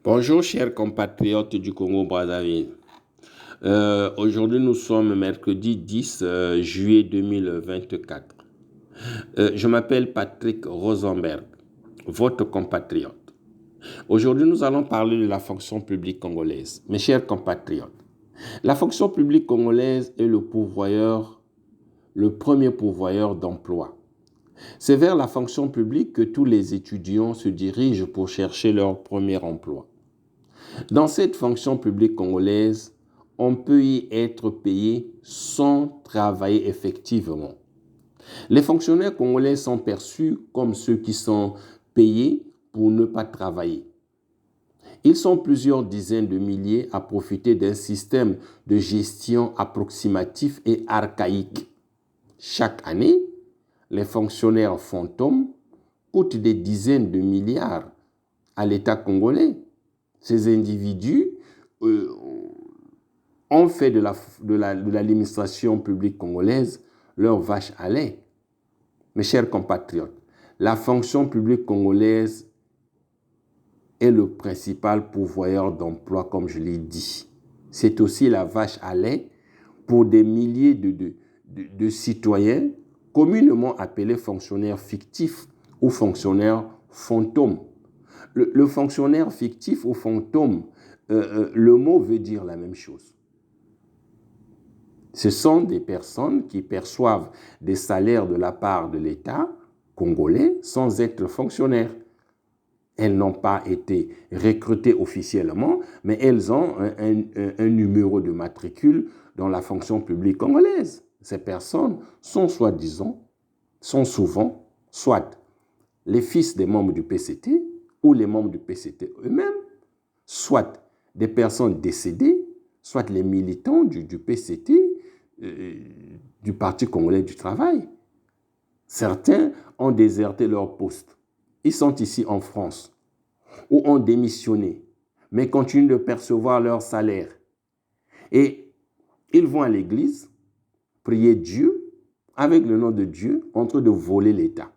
Bonjour chers compatriotes du Congo-Brazzaville. Aujourd'hui nous sommes mercredi 10 juillet 2024. Je m'appelle Patrick Rosenberg, votre compatriote. Aujourd'hui nous allons parler de la fonction publique congolaise. Mes chers compatriotes, la fonction publique congolaise est le premier pourvoyeur d'emploi. C'est vers la fonction publique que tous les étudiants se dirigent pour chercher leur premier emploi. Dans cette fonction publique congolaise, on peut y être payé sans travailler effectivement. Les fonctionnaires congolais sont perçus comme ceux qui sont payés pour ne pas travailler. Ils sont plusieurs dizaines de milliers à profiter d'un système de gestion approximatif et archaïque. Chaque année, les fonctionnaires fantômes coûtent des dizaines de milliards à l'État congolais. Ces individus ont fait de l'administration publique congolaise leur vache à lait. Mes chers compatriotes, la fonction publique congolaise est le principal pourvoyeur d'emploi, comme je l'ai dit. C'est aussi la vache à lait pour des milliers de citoyens communément appelés fonctionnaires fictifs ou fonctionnaires fantômes. Le fonctionnaire fictif ou fantôme, le mot veut dire la même chose. Ce sont des personnes qui perçoivent des salaires de la part de l'État congolais sans être fonctionnaires. Elles n'ont pas été recrutées officiellement, mais elles ont un numéro de matricule dans la fonction publique congolaise. Ces personnes sont souvent, soit les fils des membres du PCT ou les membres du PCT eux-mêmes, soit des personnes décédées, soit les militants du PCT, du Parti congolais du travail. Certains ont déserté leur poste. Ils sont ici en France ou ont démissionné, mais continuent de percevoir leur salaire. Et ils vont à l'église, prier Dieu, avec le nom de Dieu, en train de voler l'État.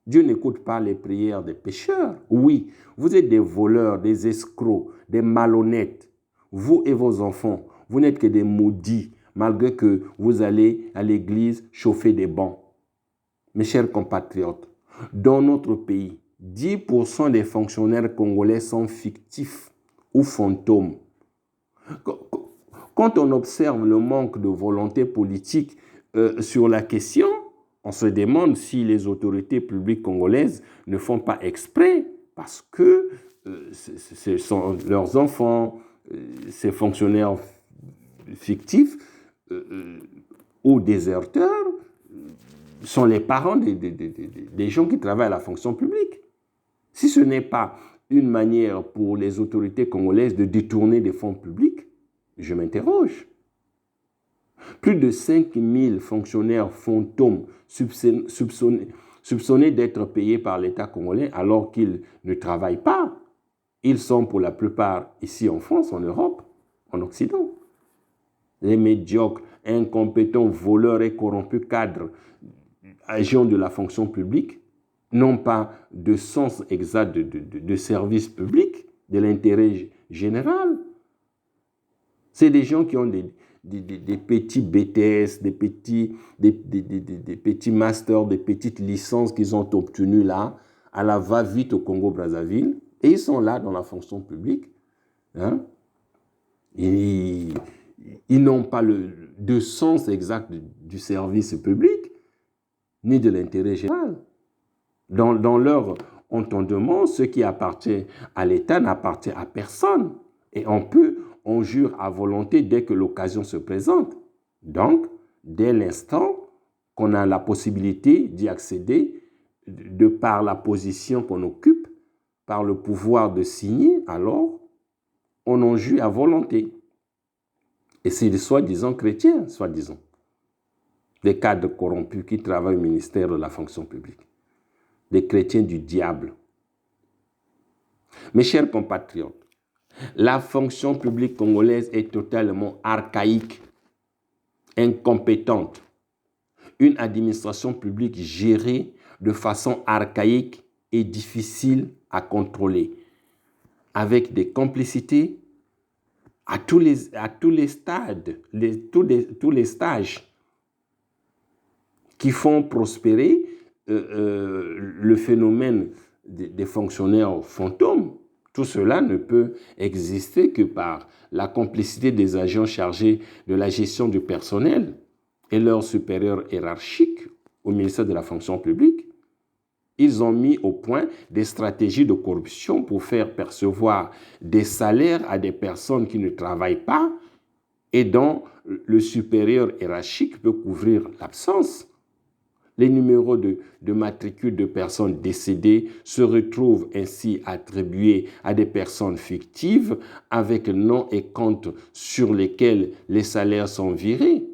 Dieu n'écoute pas les prières des pécheurs. Oui, vous êtes des voleurs, des escrocs, des malhonnêtes. Vous et vos enfants, vous n'êtes que des maudits, malgré que vous allez à l'église chauffer des bancs. Mes chers compatriotes, dans notre pays, 10% des fonctionnaires congolais sont fictifs ou fantômes. Quand on observe le manque de volonté politique sur la question, on se demande si les autorités publiques congolaises ne font pas exprès parce que ce sont leurs enfants, ces fonctionnaires fictifs ou déserteurs sont les parents des gens qui travaillent à la fonction publique. Si ce n'est pas une manière pour les autorités congolaises de détourner des fonds publics, je m'interroge. Plus de 5000 fonctionnaires fantômes soupçonnés d'être payés par l'État congolais alors qu'ils ne travaillent pas. Ils sont pour la plupart ici en France, en Europe, en Occident. Les médiocres, incompétents, voleurs et corrompus cadres, agents de la fonction publique, n'ont pas de sens exact de service public, de l'intérêt général. C'est des gens qui ont des petits BTS, des petits masters, des petites licences qu'ils ont obtenues là, à la va-vite au Congo-Brazzaville, et ils sont là dans la fonction publique. Hein? Ils n'ont pas de sens exact du service public, ni de l'intérêt général. Dans leur entendement, ce qui appartient à l'État n'appartient à personne. Et on jure à volonté dès que l'occasion se présente. Donc, dès l'instant qu'on a la possibilité d'y accéder, de par la position qu'on occupe, par le pouvoir de signer, alors, on en jure à volonté. Et c'est des soi-disant chrétiens, soi-disant. Des cadres corrompus qui travaillent au ministère de la fonction publique. Des chrétiens du diable. Mes chers compatriotes, la fonction publique congolaise est totalement archaïque, incompétente. Une administration publique gérée de façon archaïque et difficile à contrôler. avec des complicités à tous les stades, tous les stages qui font prospérer le phénomène des fonctionnaires fantômes. Tout cela ne peut exister que par la complicité des agents chargés de la gestion du personnel et leurs supérieurs hiérarchiques au ministère de la fonction publique. Ils ont mis au point des stratégies de corruption pour faire percevoir des salaires à des personnes qui ne travaillent pas et dont le supérieur hiérarchique peut couvrir l'absence. Les numéros de matricule de personnes décédées se retrouvent ainsi attribués à des personnes fictives avec nom et compte sur lesquels les salaires sont virés.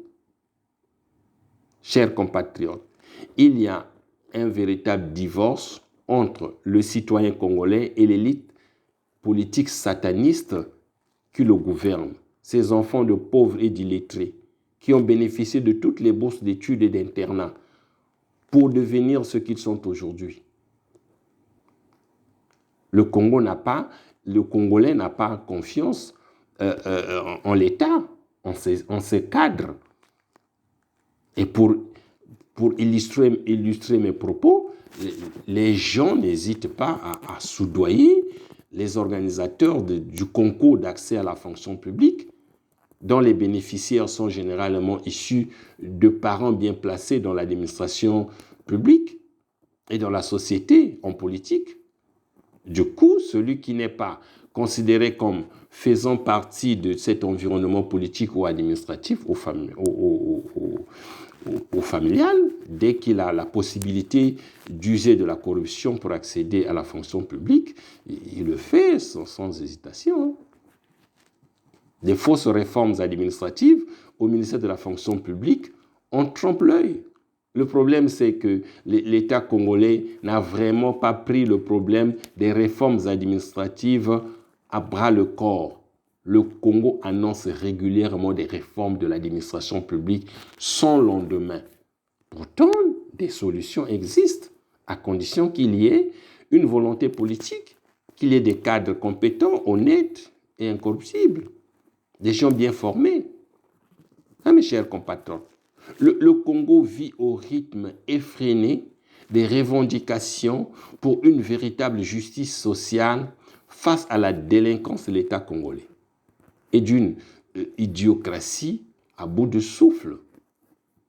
Chers compatriotes, il y a un véritable divorce entre le citoyen congolais et l'élite politique sataniste qui le gouverne. Ces enfants de pauvres et d'illettrés qui ont bénéficié de toutes les bourses d'études et d'internat pour devenir ce qu'ils sont aujourd'hui. Le Congolais n'a pas confiance en l'État, en ses cadres. Et pour illustrer mes propos, les gens n'hésitent pas à soudoyer les organisateurs du concours d'accès à la fonction publique, dont les bénéficiaires sont généralement issus de parents bien placés dans l'administration publique et dans la société, en politique. Du coup, celui qui n'est pas considéré comme faisant partie de cet environnement politique ou administratif ou familial, dès qu'il a la possibilité d'user de la corruption pour accéder à la fonction publique, il le fait sans hésitation. Des fausses réformes administratives au ministère de la fonction publique en trompe l'œil. Le problème, c'est que l'État congolais n'a vraiment pas pris le problème des réformes administratives à bras le corps. Le Congo annonce régulièrement des réformes de l'administration publique sans lendemain. Pourtant, des solutions existent, à condition qu'il y ait une volonté politique, qu'il y ait des cadres compétents, honnêtes et incorruptibles. Des gens bien formés. Mes chers compatriotes, le Congo vit au rythme effréné des revendications pour une véritable justice sociale face à la délinquance de l'État congolais et d'une idiocratie à bout de souffle,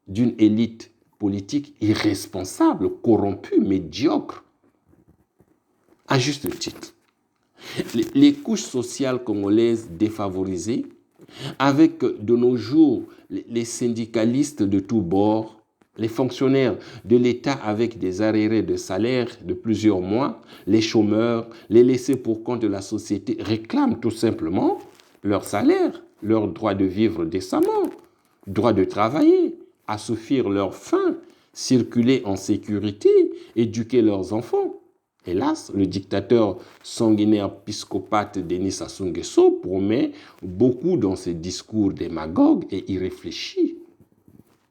d'une élite politique irresponsable, corrompue, médiocre. À juste titre, les couches sociales congolaises défavorisées, avec de nos jours les syndicalistes de tous bords, les fonctionnaires de l'État avec des arriérés de salaire de plusieurs mois, les chômeurs, les laissés pour compte de la société réclament tout simplement leur salaire, leur droit de vivre décemment, droit de travailler, assouvir leurs faim, circuler en sécurité, éduquer leurs enfants. Hélas, le dictateur sanguinaire psychopathe Denis Sassou Nguesso promet beaucoup dans ses discours démagogues et irréfléchis.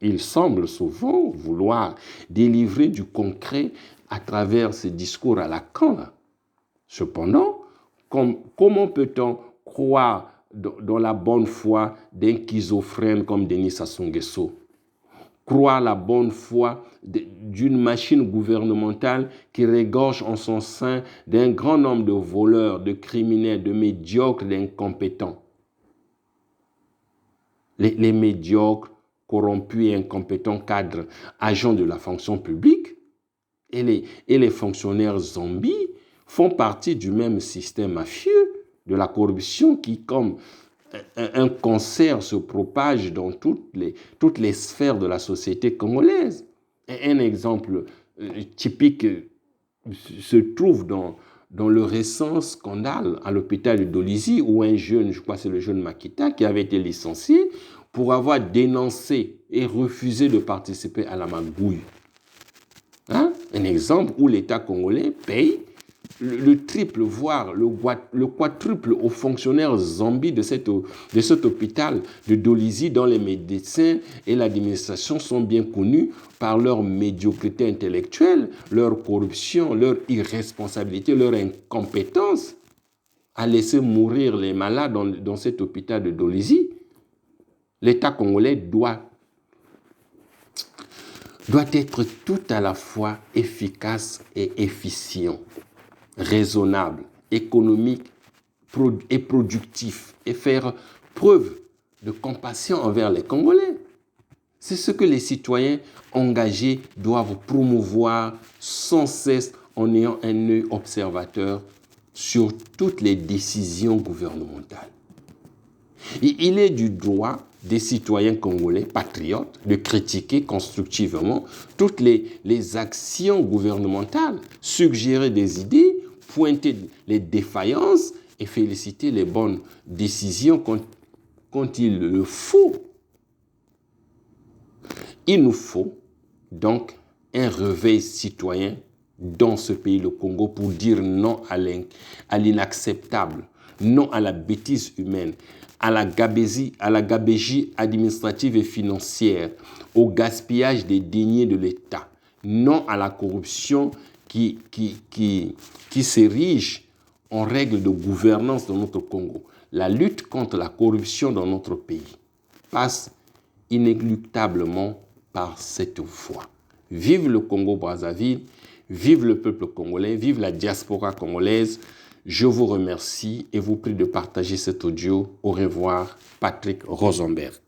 Il semble souvent vouloir délivrer du concret à travers ses discours à la Lacan. Cependant, comment peut-on croire dans la bonne foi d'un schizophrène comme Denis Sassou Nguesso? Croire la bonne foi d'une machine gouvernementale qui régorge en son sein d'un grand nombre de voleurs, de criminels, de médiocres, d'incompétents. Les médiocres, corrompus et incompétents cadres, agents de la fonction publique et les fonctionnaires zombies font partie du même système mafieux de la corruption qui, comme un cancer, se propage dans toutes les sphères de la société congolaise. Un exemple typique se trouve dans le récent scandale à l'hôpital de Dolisie où un jeune, je crois que c'est le jeune Makita, qui avait été licencié pour avoir dénoncé et refusé de participer à la magouille. Un exemple où l'État congolais paye le triple, voire le quadruple aux fonctionnaires zombies de cet hôpital de Dolisie, dont les médecins et l'administration sont bien connus par leur médiocrité intellectuelle, leur corruption, leur irresponsabilité, leur incompétence. à laisser mourir les malades dans cet hôpital de Dolisie, l'État congolais doit être tout à la fois efficace et efficient, raisonnable, économique et productif, et faire preuve de compassion envers les Congolais. C'est ce que les citoyens engagés doivent promouvoir sans cesse en ayant un œil observateur sur toutes les décisions gouvernementales. Et il est du droit des citoyens congolais patriotes de critiquer constructivement toutes les actions gouvernementales, suggérer des idées, pointer les défaillances et féliciter les bonnes décisions quand il le faut. Il nous faut donc un réveil citoyen dans ce pays, le Congo, pour dire non à l'inacceptable, non à la bêtise humaine, à la gabegie administrative et financière, au gaspillage des deniers de l'État, non à la corruption qui s'érige en règle de gouvernance dans notre Congo. La lutte contre la corruption dans notre pays passe inéluctablement par cette voie. Vive le Congo-Brazzaville, vive le peuple congolais, vive la diaspora congolaise. Je vous remercie et vous prie de partager cet audio. Au revoir, Patrick Rosenberg.